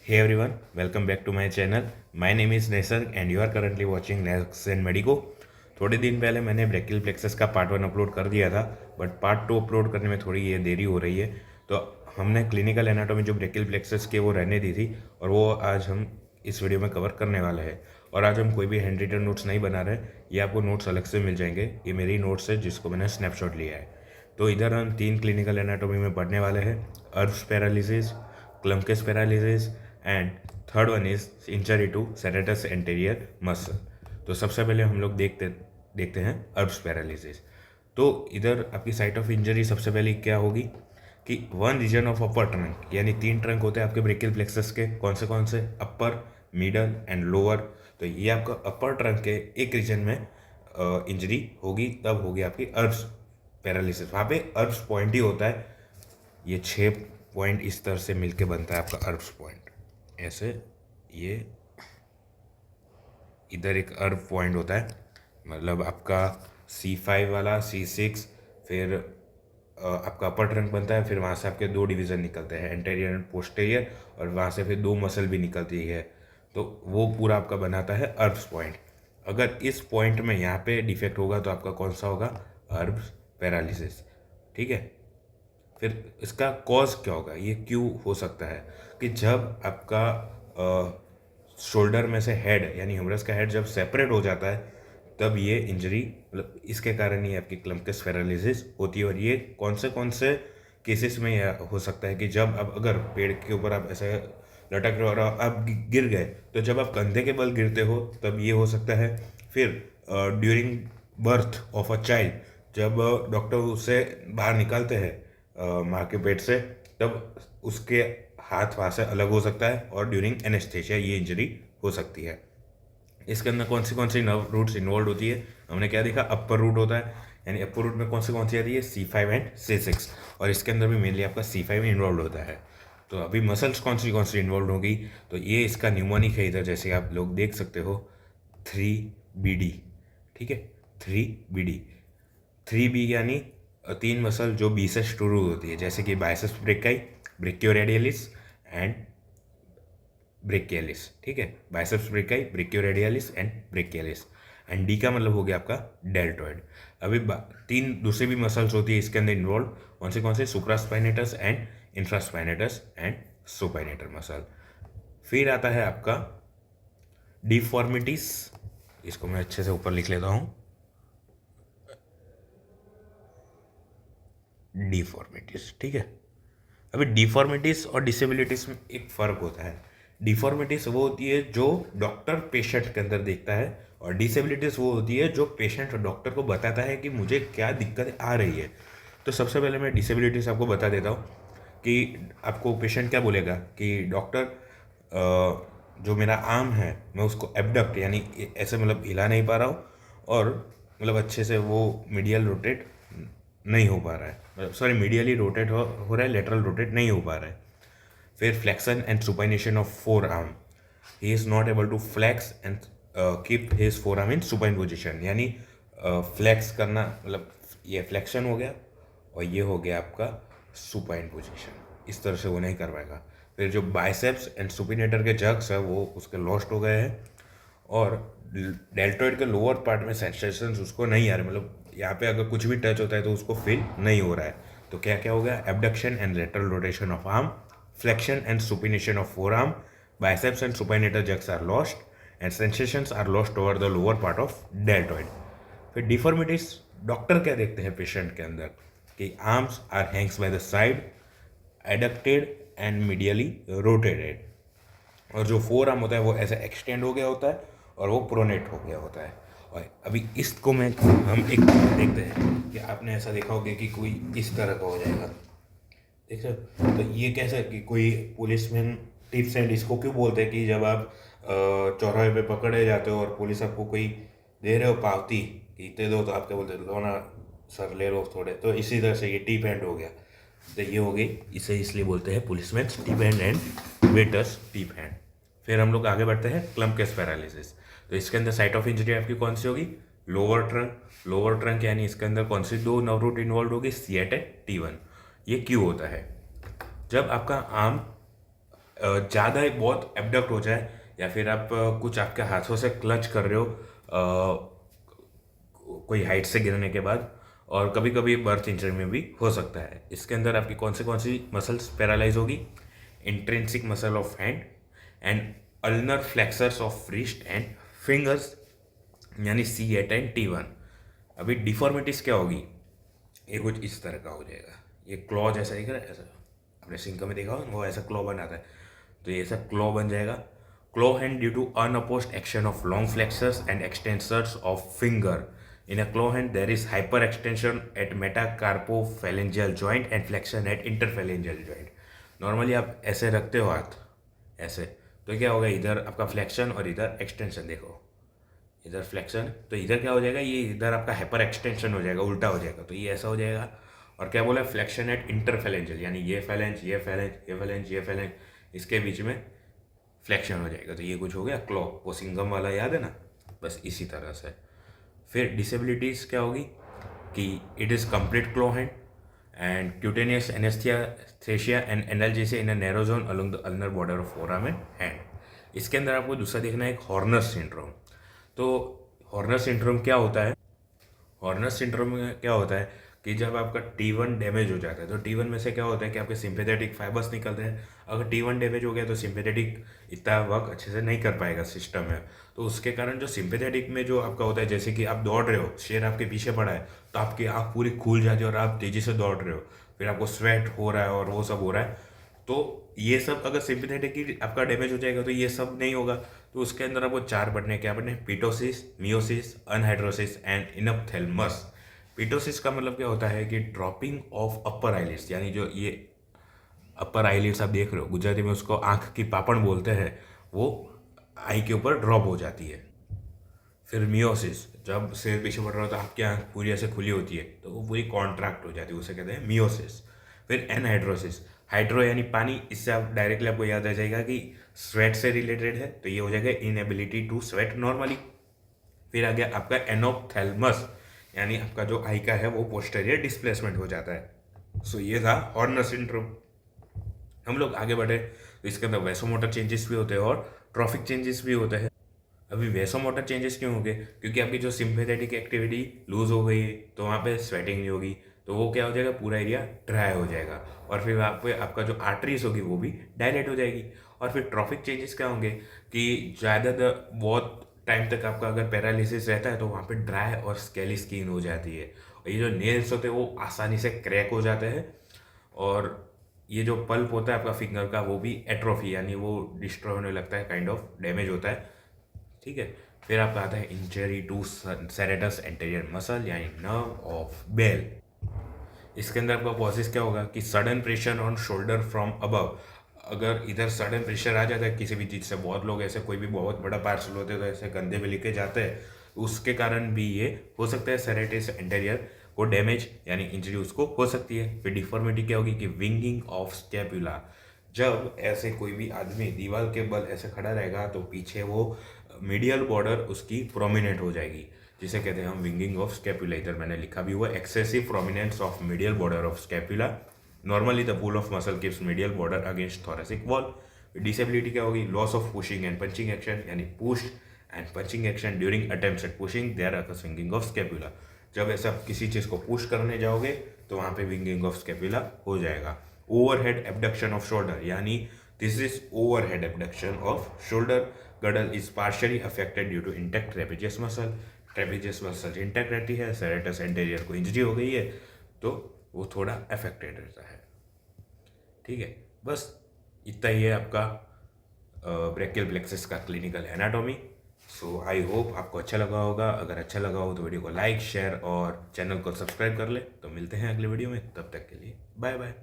Hey everyone, welcome back to my channel. My name is Nesar and you are currently watching Lex and Medico. थोड़े दिन पहले मैंने brachial plexus का part 1 upload कर दिया था, बट पार्ट 2 अपलोड करने में थोड़ी ये देरी हो रही है। तो हमने क्लिनिकल एनाटॉमी जो ब्रेकियल प्लेक्सस के वो रहने दी थी और वो आज हम इस वीडियो में कवर करने वाले हैं। और आज हम कोई भी हैंड रिटन नोट्स नहीं बना रहे, ये आपको नोट्स अलग से मिल जाएंगे। ये मेरी नोट्स है जिसको मैंने स्नैपशॉट लिया है। तो इधर हम 3 क्लिनिकल एनाटॉमी में पढ़ने वाले हैं, Erb's paralysis, Klumpke's paralysis and third one is injury to serratus anterior muscle. तो सबसे पहले हम लोग देखते हैं अर्ब्स पैरालिसिस। तो इधर आपकी साइट ऑफ इंजरी सबसे पहले क्या होगी कि one region of upper trunk, यानी 3 ट्रंक होते हैं आपके ब्रेकियल प्लेक्सस के। कौन से अपर, मिडल एंड लोअर। तो ये आपका अपर ट्रंक के एक रीजन में इंजरी होगी, तब होगी आपकी अर्ब्स पैरालिसिस। वहाँ पे अर्ब्स पॉइंट ही होता है। ये 6 पॉइंट इस तरह से मिलके बनता है आपका अर्ब्स पॉइंट। ऐसे ये इधर एक अर्ब पॉइंट होता है, मतलब आपका C5 वाला, C6, फिर आपका अपर ट्रंक बनता है। फिर वहाँ से आपके 2 डिवीज़न निकलते हैं, एंटेरियर एंड पोस्टेरियर, और वहाँ से फिर 2 मसल भी निकलती है। तो वो पूरा आपका बनाता है अर्ब्स पॉइंट। अगर इस पॉइंट में यहाँ पे डिफेक्ट होगा तो आपका कौन सा होगा? अर्ब्स पैरालिसिस। ठीक है। फिर इसका कॉज क्या होगा, ये क्यों हो सकता है कि जब आपका शोल्डर में से हेड यानी ह्यूमरस का हेड जब सेपरेट हो जाता है तब ये इंजरी, मतलब इसके कारण ही आपकी क्लम्पकस पैरालिसिस होती है। और ये कौन से केसेस में यह हो सकता है कि जब आप अगर पेड़ के ऊपर आप ऐसे लटक रहे हो और आप गिर गए, तो जब आप कंधे के बल गिरते हो तब ये हो सकता है। फिर during birth of a child, जब डॉक्टर उसे बाहर निकालते हैं माँ के पेट से, तब उसके हाथ वहाँ से अलग हो सकता है और ड्यूरिंग एनेस्थेशिया ये इंजरी हो सकती है। इसके अंदर कौन सी नर्व रूट्स इन्वॉल्व होती है? हमने क्या देखा? अपर रूट होता है, यानी अपर रूट में कौन सी आती है? C5 एंड C6, और इसके अंदर भी मेनली आपका C5 इन्वॉल्व होता है। तो अभी मसल्स कौन सी इन्वॉल्व होगी? तो ये इसका न्यूमोनिक है इधर, जैसे आप लोग देख सकते हो 3BD। ठीक है, 3BD। 3B यानी 3 मसल जो बी से शुरू होती है, जैसे कि बाइसेप्स ब्रेकाई, ब्रेकियोरेडियलिस एंड ब्रेकियलिस। ठीक है, biceps brachii, ब्रेकियोरेडियलिस and brachialis. And D का मतलब हो गया आपका डेल्टॉइड। अभी 3 दूसरी भी मसल्स होती है इसके अंदर इन्वॉल्व। कौन से? Supraspinatus and infraspinatus and supinator muscle. फिर आता है आपका डिफॉर्मिटीज। इसको मैं अच्छे से ऊपर लिख लेता हूँ, डिफॉर्मिटीज। ठीक है, अभी डिफॉर्मिटीज और डिसेबिलिटीज में एक फ़र्क होता है। डिफॉर्मिटीज वो होती है जो डॉक्टर पेशेंट के अंदर देखता है, और डिसेबिलिटीज वो होती है जो पेशेंट डॉक्टर को बताता है कि मुझे क्या दिक्कत आ रही है। तो सबसे पहले मैं डिसेबिलिटीज आपको बता देता हूँ कि आपको पेशेंट क्या बोलेगा कि डॉक्टर जो मेरा आर्म है मैं उसको एबडक्ट यानी ऐसे मतलब हिला नहीं पा रहा हूँ, और मतलब अच्छे से वो मीडियल रोटेट नहीं हो पा रहा है, मतलब सॉरी मीडियली रोटेट हो रहा है, लेटरल रोटेट नहीं हो पा रहा है। फिर flexion and supination of forearm, he is not able to flex and keep his forearm in supine position, यानी फ्लैक्स करना, मतलब ये फ्लेक्शन हो गया और ये हो गया आपका सुपाइन पोजिशन, इस तरह से वो नहीं कर पाएगा। फिर जो बाइसेप्स एंड सुपिनेटर के जग्स है वो उसके लॉस्ट हो गए हैं, और डेल्टॉइड के लोअर पार्ट में सेंसेशंस उसको नहीं आ रहे, मतलब यहाँ पे अगर कुछ भी टच होता है तो उसको फील नहीं हो रहा है। तो क्या क्या हो गया? Abduction and lateral rotation of arm, flexion and supination of forearm, biceps and supinator jerks are lost and sensations are lost over the lower part of deltoid. फिर डिफॉर्मिटीज डॉक्टर क्या देखते हैं पेशेंट के अंदर कि arms are hangs by the side, adducted and medially rotated, और जो four arm होता है वो ऐसे एक्सटेंड हो गया होता है और वो प्रोनेट हो गया होता है। और अभी इसको हम एक देखते हैं कि आपने ऐसा देखा होगा कि कोई इस तरह का हो जाएगा, देख रहे हो? तो ये कैसा कि कोई पुलिसमैन टिप्स एंड इसको क्यों बोलते हैं कि जब आप चौराहे पे पकड़े जाते हो और पुलिस आपको कोई दे रहे हो पावती कि इतने दो, तो आप क्या बोलते हो? लो ना सर, ले लो थोड़े। तो इसी तरह से ये टिप हैंड हो गया, तो ये हो गई, इसे इसलिए बोलते हैं policeman tip hand and waiters tip hand. फिर हम लोग आगे बढ़ते हैं क्लम्पकेस पैरालिसिस। तो इसके अंदर साइट ऑफ इंजरी आपकी कौन सी होगी? लोअर ट्रंक, यानी इसके अंदर कौन सी 2 नर्व रूट इन्वॉल्व होगी? C8 T1। ये क्यों होता है? जब आपका आर्म ज़्यादा ही बहुत एबडक्ट हो जाए, या फिर आप कुछ आपके हाथों से क्लच कर रहे हो कोई हाइट से गिरने के बाद, और कभी कभी बर्थ इंजरी में भी हो सकता है। इसके अंदर आपकी कौन सी मसल्स पैरालाइज होगी? Intrinsic muscle of hand and ulnar flexors of wrist and fingers, यानी C8 एंड T1। अभी डिफॉर्मिटीज क्या होगी? ये कुछ इस तरह का हो जाएगा, ये क्लॉ जैसा दिख रहा है, ऐसा आपने सिंक में देखा हो वो ऐसा क्लॉ बनाता है, तो ये ऐसा क्लॉ बन जाएगा। Claw hand due to unopposed action of long flexors and extensors of finger. In a claw hand there is hyperextension at metacarpophalangeal joint and flexion at interphalangeal joint. Normally आप ऐसे रखते हो हाथ ऐसे, तो क्या होगा, इधर आपका फ्लेक्शन और इधर एक्सटेंशन, देखो इधर फ्लेक्शन, तो इधर क्या हो जाएगा, ये इधर आपका हाइपर एक्सटेंशन हो जाएगा, उल्टा हो जाएगा, तो ये ऐसा हो जाएगा। और क्या बोला, फ्लेक्शन एट इंटरफेलेंजियल, यानी ये फैलेंज ये फैलेंज ये फैलेंज ये फैलेंज, इसके बीच में फ्लेक्शन हो जाएगा, तो ये कुछ हो गया क्लॉ, वो सिंगम वाला याद है ना, बस इसी तरह से। फिर डिसेबिलिटीज क्या होगी कि it is complete claw hand and cutaneous anaesthesia and analgesia in a narrow zone along the ulnar border of forearm and hand. इसके अंदर आपको दूसरा देखना है एक हॉर्नर सिंड्रोम। तो हॉर्नर सिंड्रोम क्या होता है? हॉर्नर सिंड्रोम में क्या होता है कि जब आपका T1 डैमेज हो जाता है, तो T1 में से क्या होता है कि आपके सिंपैथेटिक फाइबर्स निकलते हैं। अगर T1 डैमेज हो गया तो सिंपैथेटिक इतना वर्क अच्छे से नहीं कर पाएगा सिस्टम में, तो उसके कारण जो सिंपैथेटिक में जो आपका होता है, जैसे कि आप दौड़ रहे हो, शेर आपके पीछे पड़ा है, तो आपकी आँख पूरी खुल जाती है और आप तेज़ी से दौड़ रहे हो, फिर आपको स्वेट हो रहा है और वो सब हो रहा है, तो ये सब अगर सिंपैथेटिक की आपका डैमेज हो जाएगा तो ये सब नहीं होगा। तो उसके अंदर आपको चार पढ़ने, क्या पढ़ने? पिटोसिस, मियोसिस, अनहाइड्रोसिस एंड इनपथेलमस। पिटोसिस का मतलब क्या होता है कि ड्रॉपिंग ऑफ अपर आईलिड्स, यानी जो ये अपर आईलिड्स आप देख रहे हो, गुजराती में उसको आंख की पापड़ बोलते हैं, वो आई के ऊपर ड्रॉप हो जाती है। फिर मियोसिस, जब सिर पीछे पड़ रहा होता है, आपकी आंख पूरी ऐसे खुली होती है, तो वो पूरी कॉन्ट्रैक्ट हो जाती है, उसे कहते हैं मियोसिस। फिर एनहाइड्रोसिस, हाइड्रो यानी पानी, इससे आप डायरेक्टली आपको याद आ जाएगा कि स्वेट से रिलेटेड है, तो ये हो जाएगा इनएबिलिटी टू स्वेट नॉर्मली। फिर आ गया आपका एनोप्थेल्मस, यानी आपका जो आई का है वो पोस्टेरियर डिस्प्लेसमेंट हो जाता है। सो ये था हॉर्नर सिंड्रोम। हम लोग आगे बढ़े तो इसके अंदर वैसोमोटर चेंजेस भी होते हैं और ट्रॉफिक चेंजेस भी होते हैं। अभी वैसोमोटर चेंजेस क्यों हो गए? क्योंकि आपकी जो सिंपैथेटिक एक्टिविटी लूज हो गई, तो वहाँ पे स्वेटिंग नहीं होगी, तो वो क्या हो जाएगा, पूरा एरिया ड्राई हो जाएगा, और फिर वहाँ पे आपका जो आर्टरीज होगी वो भी डायलेट हो जाएगी। और फिर ट्रॉफिक चेंजेस क्या होंगे कि ज़्यादातर बहुत टाइम तक आपका अगर पैरालिसिस रहता है तो वहाँ पे ड्राई और स्केली स्किन हो जाती है, और ये जो नेल्स होते हैं वो आसानी से क्रैक हो जाते हैं, और ये जो पल्प होता है आपका फिंगर का वो भी एट्रोफी, यानी वो डिस्ट्रॉय होने लगता है, काइंड ऑफ डैमेज होता है। ठीक है। फिर आपका आता है injury to serratus anterior muscle, यानी नर्व ऑफ बेल। इसके अंदर आपका प्रोसेस क्या होगा कि sudden pressure on shoulder from above, अगर इधर सडन प्रेशर आ जाता है किसी भी चीज़ से, बहुत लोग ऐसे कोई भी बहुत बड़ा पार्सल होते हैं तो ऐसे कंधे में लेके जाते हैं, तो उसके कारण भी ये हो सकता है सेरेटस एंटेरियर को डैमेज यानी इंजरी उसको हो सकती है। फिर डिफॉर्मिटी क्या होगी कि विंगिंग ऑफ स्कैपुला, जब ऐसे कोई भी आदमी दीवार के बल ऐसे खड़ा रहेगा तो पीछे वो मीडियल बॉर्डर उसकी प्रोमिनेंट हो जाएगी, जिसे कहते हैं हम विंगिंग ऑफ स्कैपुला। इधर मैंने लिखा भी हुआ, excessive prominence of medial border of scapula. Normally the pull of muscle keeps medial border against thoracic wall. Disability क्या होगी? Loss of pushing and punching action, यानी push and punching action during attempts at pushing there occurs winging of scapula. जब ऐसा किसी चीज़ को push करने जाओगे तो वहाँ पे विंगिंग ऑफ स्कैपुला हो जाएगा। ओवरहेड एबडक्शन ऑफ शोल्डर, यानी this is overhead abduction off shoulder girdle is partially affected due to intact trapezius muscle। Trapezius muscle intact रहती है, सेरेटस एंटेरियर को इंजरी हो गई है तो वो थोड़ा अफेक्टेड रहता है। ठीक है, बस इतना ही है आपका ब्रेकियल प्लेक्सस का clinical anatomy. So I hope आपको अच्छा लगा होगा। अगर अच्छा लगा हो तो वीडियो को लाइक, शेयर और चैनल को सब्सक्राइब कर ले। तो मिलते हैं अगले वीडियो में, तब तक के लिए बाय बाय।